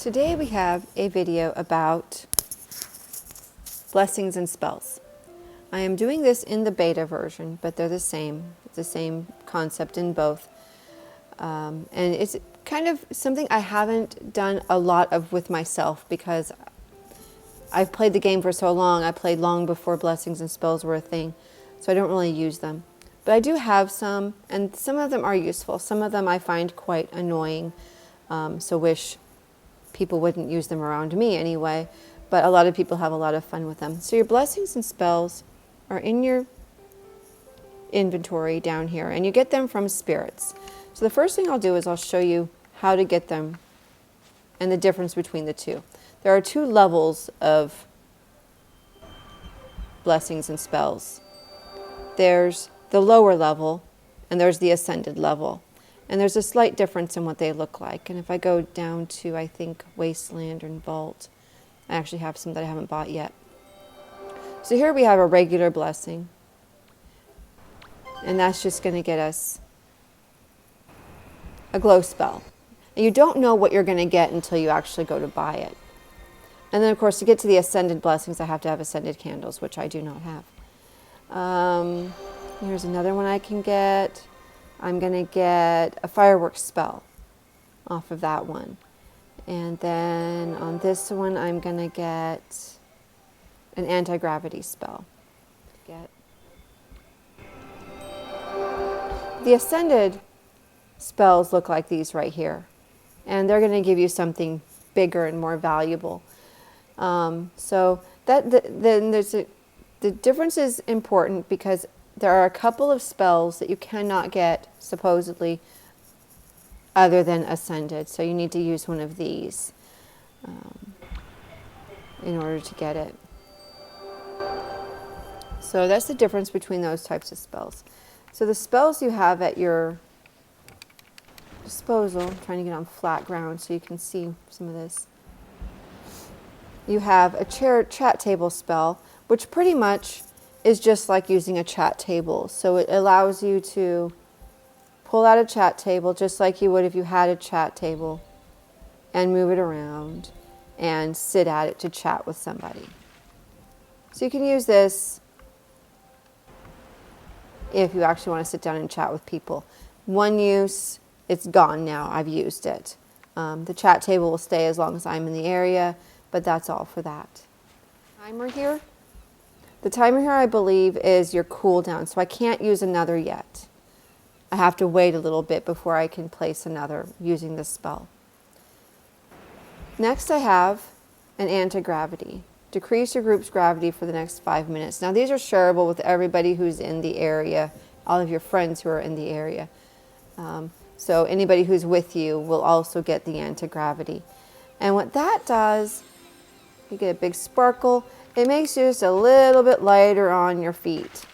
Today we have a video about blessings and spells. I am doing this in the beta version, but they're the same. It's the same concept in both. And it's kind of something I haven't done a lot of with myself because I've played the game for so long. I played long before blessings and spells were a thing, so I don't really use them. But I do have some, and some of them are useful. Some of them I find quite annoying, so wish people wouldn't use them around me anyway, but a lot of people have a lot of fun with them. So your blessings and spells are in your inventory down here, and you get them from spirits. So the first thing I'll do is I'll show you how to get them and the difference between the two. There are two levels of blessings and spells. There's the lower level and there's the ascended level. And there's a slight difference in what they look like. And if I go down to, I think, Wasteland and Vault, I actually have some that I haven't bought yet. So here we have a regular blessing. And that's just going to get us a glow spell. And you don't know what you're going to get until you actually go to buy it. And then, of course, to get to the ascended blessings, I have to have ascended candles, which I do not have. Here's another one I can get. I'm going to get a fireworks spell off of that one. And then on this one, I'm going to get an anti-gravity spell. The ascended spells look like these right here. And they're going to give you something bigger and more valuable. So the difference is important because there are a couple of spells that you cannot get, supposedly, other than Ascended. So you need to use one of these in order to get it. So that's the difference between those types of spells. So the spells you have at your disposal, I'm trying to get on flat ground so you can see some of this. You have a chat table spell, which pretty much is just like using a chat table. So it allows you to pull out a chat table just like you would if you had a chat table and move it around and sit at it to chat with somebody. So you can use this if you actually want to sit down and chat with people. One use, it's gone now. I've used it. The chat table will stay as long as I'm in the area, but that's all for that. Timer here. The timer here, I believe, is your cooldown, so I can't use another yet. I have to wait a little bit before I can place another using this spell. Next, I have an Antigravity. Decrease your group's gravity for the next 5 minutes. Now, these are shareable with everybody who's in the area, all of your friends who are in the area. So anybody who's with you will also get the Antigravity. And what that does, you get a big sparkle. It makes you just a little bit lighter on your feet.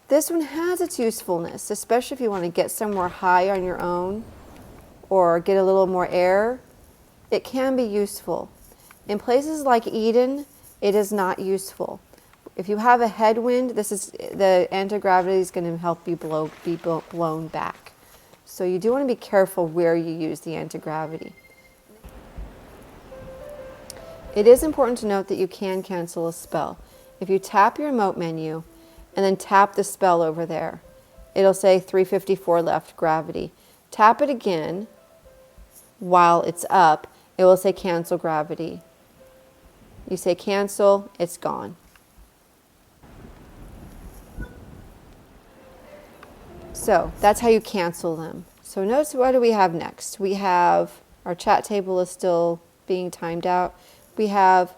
This one has its usefulness, especially if you want to get somewhere high on your own or get a little more air. It can be useful. In places like Eden, it is not useful. If you have a headwind, the anti-gravity is going to help you be blown back. So you do want to be careful where you use the anti-gravity. It is important to note that you can cancel a spell. If you tap your emote menu and then tap the spell over there, it'll say 354 left gravity. Tap it again while it's up, it will say cancel gravity. You say cancel, it's gone. So that's how you cancel them. So notice, what do we have next? We have our chat table is still being timed out. We have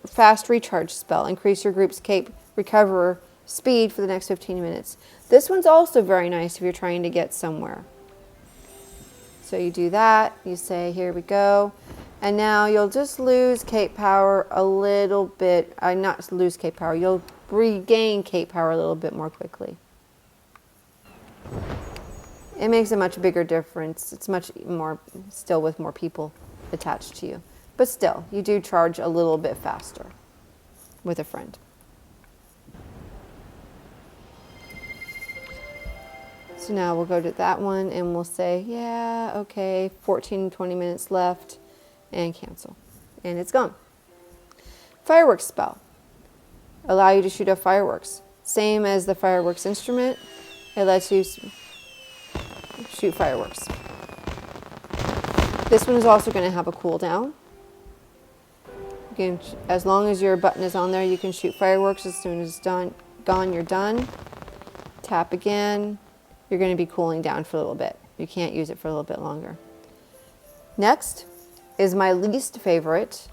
fast recharge spell. Increase your group's cape recover speed for the next 15 minutes. This one's also very nice if you're trying to get somewhere. So you do that. You say, here we go. And now you'll just lose cape power a little bit. Not lose cape power. You'll regain cape power a little bit more quickly. It makes a much bigger difference. It's much more, still with more people attached to you. But still, you do charge a little bit faster with a friend. So So now we'll go to that one and we'll say, yeah, okay, 14, 20 minutes left. and cancel. And it's gone. Fireworks spell. Allow you to shoot off fireworks. Same as the fireworks instrument. It lets you shoot fireworks. This one is also going to have a cooldown. You can, as long as your button is on there, you can shoot fireworks. As soon as it's gone, you're done. Tap again. You're going to be cooling down for a little bit. You can't use it for a little bit longer. Next is my least favorite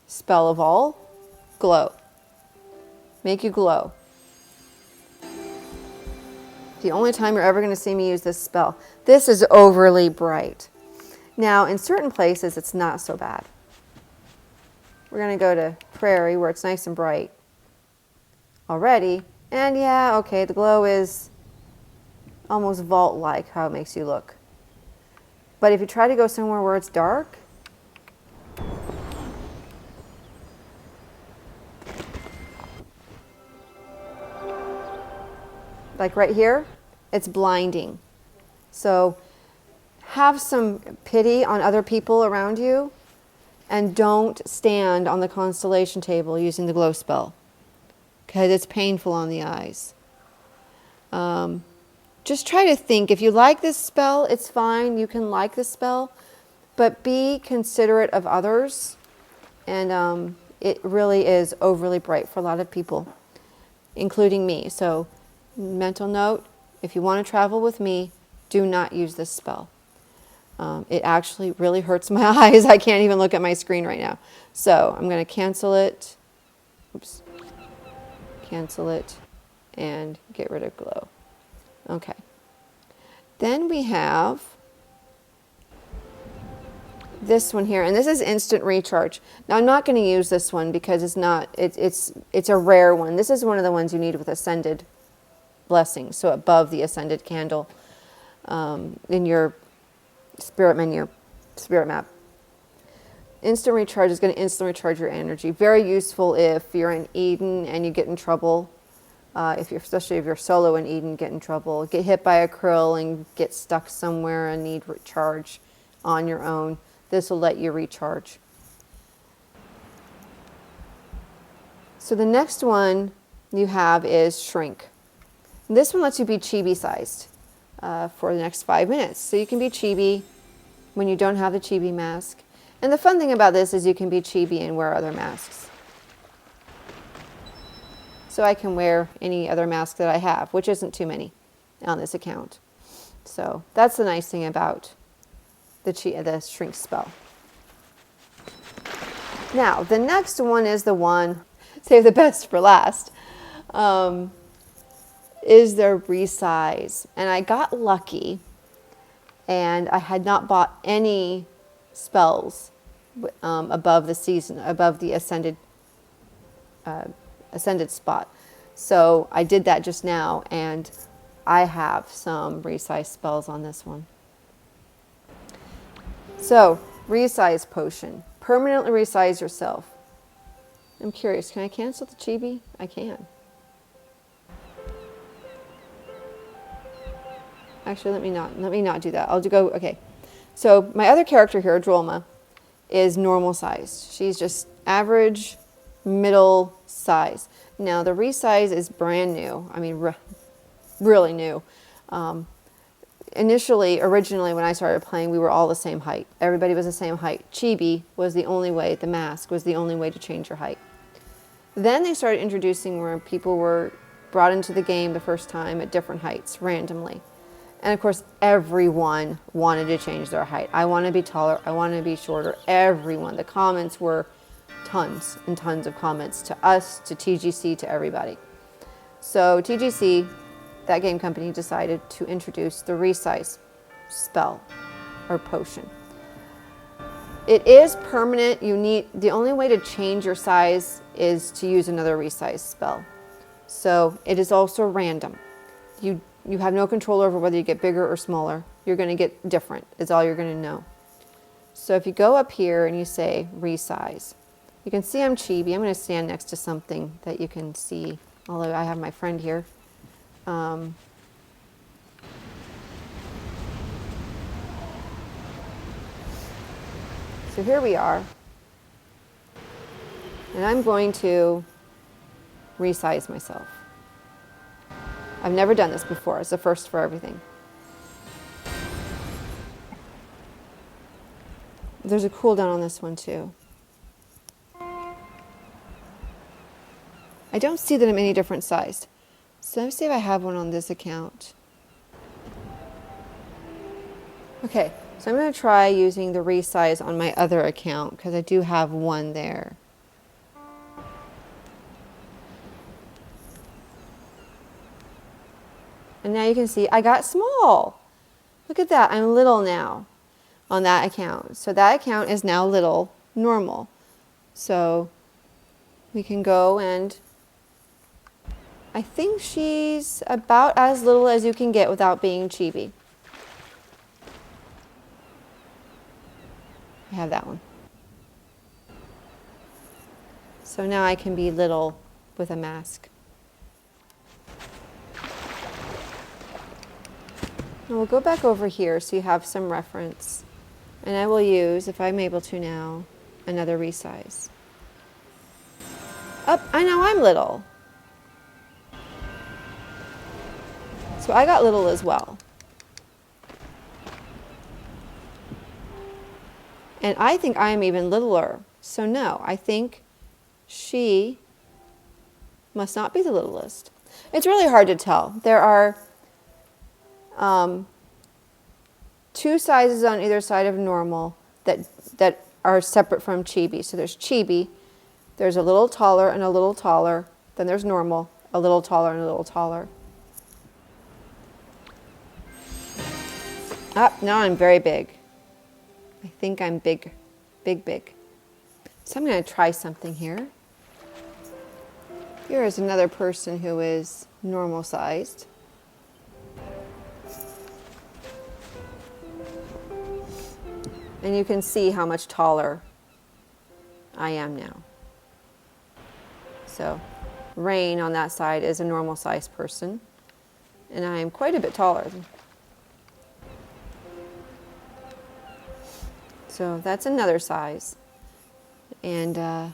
spell of all, glow. Make you glow. The only time you're ever going to see me use this spell. This is overly bright. Now, in certain places, it's not so bad. We're going to go to Prairie, where it's nice and bright already. And yeah, okay, the glow is almost vault-like, how it makes you look. But if you try to go somewhere where it's dark, like right here, it's blinding. So have some pity on other people around you and don't stand on the constellation table using the glow spell because it's painful on the eyes. Just try to think, if you like this spell, it's fine, you can like this spell, but be considerate of others. And it really is overly bright for a lot of people, including me. So mental note, if you want to travel with me, do not use this spell. It actually really hurts my eyes. I can't even look at my screen right now. So I'm going to cancel it. Oops. Cancel it and get rid of glow. Okay. Then we have this one here, and this is instant recharge. Now I'm not going to use this one because it's a rare one. This is one of the ones you need with Ascended Blessings, so above the Ascended candle in your spirit menu, spirit map. Instant recharge is going to instantly recharge your energy. Very useful if you're in Eden and you get in trouble. Especially if you're solo in Eden, get in trouble, get hit by a krill and get stuck somewhere and need recharge on your own. This will let you recharge. So the next one you have is Shrink. This one lets you be chibi sized for the next 5 minutes. So you can be chibi when you don't have the chibi mask. And the fun thing about this is you can be chibi and wear other masks. So I can wear any other mask that I have, which isn't too many on this account. So that's the nice thing about the Shrink spell. Now, the next one is the one, save the best for last, is the Resize. And I got lucky, and I had not bought any spells above the Ascended spot. So I did that just now, and I have some Resize spells on this one. So, Resize Potion. Permanently resize yourself. I'm curious, can I cancel the chibi? I can. Actually, let me not do that. Okay. So my other character here, Drolma, is normal sized. She's just average, middle size. Now the Resize is brand new. I mean, really new. Originally when I started playing, we were all the same height. Everybody was the same height. Chibi was the only way, the mask was the only way to change your height. Then they started introducing where people were brought into the game the first time at different heights, randomly. And of course, everyone wanted to change their height. I want to be taller, I want to be shorter, everyone. The comments were tons and tons of comments to us, to TGC, to everybody. So TGC, that game company, decided to introduce the Resize spell or potion. It is permanent. The only way to change your size is to use another Resize spell. So it is also random. You have no control over whether you get bigger or smaller. You're going to get different. It's all you're going to know. So if you go up here and you say Resize, you can see I'm chibi. I'm going to stand next to something that you can see, although I have my friend here. So here we are. And I'm going to resize myself. I've never done this before. It's the first for everything. There's a cooldown on this one too. I don't see that I'm any different sized. So let me see if I have one on this account. Okay, so I'm going to try using the resize on my other account because I do have one there. And now you can see I got small. Look at that, I'm little now on that account. So that account is now little, normal. So we can go and I think she's about as little as you can get without being chibi. I have that one. So now I can be little with a mask. And we'll go back over here so you have some reference. And I will use, if I'm able to now, another resize. Up, I know I'm little. So I got little as well. And I think I am even littler. So no, I think she must not be the littlest. It's really hard to tell. There are two sizes on either side of normal that are separate from chibi. So there's chibi, there's a little taller and a little taller, then there's normal, a little taller and a little taller. Now I'm very big. I think I'm big, big, big. So I'm going to try something here. Here is another person who is normal sized. And you can see how much taller I am now. So Rain on that side is a normal sized person. And I am quite a bit taller. So that's another size. And I'll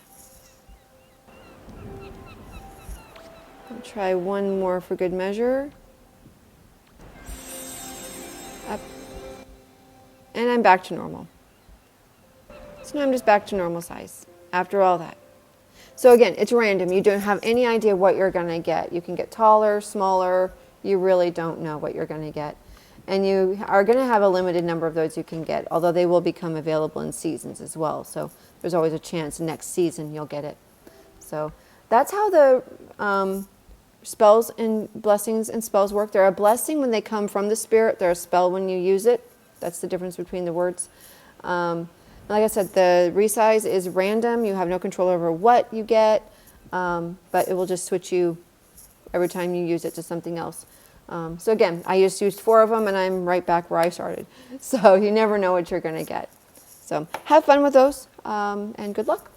try one more for good measure. Up. And I'm back to normal. So now I'm just back to normal size after all that. So again, it's random. You don't have any idea what you're going to get. You can get taller, smaller. You really don't know what you're going to get. And you are going to have a limited number of those you can get, although they will become available in seasons as well. So there's always a chance next season you'll get it. So that's how the spells and blessings and spells work. They're a blessing when they come from the spirit. They're a spell when you use it. That's the difference between the words. Like I said, the resize is random. You have no control over what you get, but it will just switch you every time you use it to something else. So again, I just used 4 of them and I'm right back where I started. So you never know what you're going to get. So have fun with those and good luck.